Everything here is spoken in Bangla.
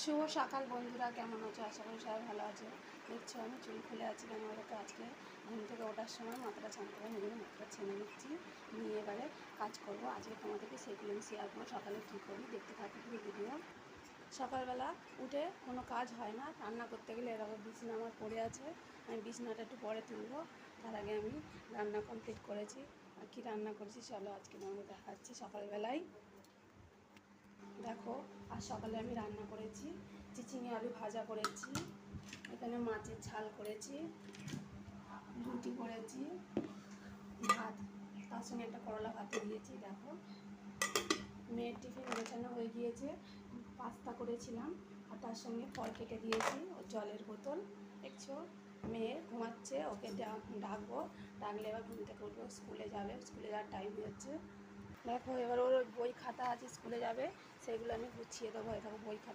শুভ সকাল বন্ধুরা, কেমন আছো? আশা করি সবাই ভালো আছে। দেখছো আমি চুল খুলে আছি কেন বলতো? আজকে ঘুম থেকে ওঠার সময় মাথাটা স্নান করে নিজের মাথাটা ছেড়ে নিচ্ছি, নিয়ে এবারে কাজ করব। আজকে তোমাদেরকে সেগুলো আমি শেয়ার করবো, সকালে কী করি দেখতে থাকি পুরো ভিডিও। সকালবেলা উঠে কোনো কাজ হয় না, রান্না করতে গেলে এরকম বিছানা আমার পড়ে আছে, আমি বিছানাটা একটু পরে তুলবো। তার আগে আমি রান্না কমপ্লিট করেছি। আর কী রান্না করেছি চলো আজকে তোমাদের দেখাচ্ছি। সকালবেলায় দেখো, আর সকালে আমি রান্না করেছি চিচিঙে আলু ভাজা করেছি, এখানে মাছের ঝাল করেছি, রুটি করেছি, ভাত, তার সঙ্গে একটা করলা ভাতে দিয়েছি। দেখো, মেয়ের টিফিন গোছানো হয়ে গিয়েছে, পাস্তা করেছিলাম আর তার সঙ্গে ফল কেটে দিয়েছি, ও জলের বোতল। দেখছো মেয়ে ঘুমাচ্ছে, ওকে ডাকবো, ডাকলে এবার ঘুম থেকে উঠবো, স্কুলে যাবে, স্কুলে যাওয়ার টাইম হচ্ছে। দেখো এবার ওর বই খাতা আছে, স্কুলে যাবে, সেগুলো আমি গুছিয়ে দেবো। দেখো বই খাতা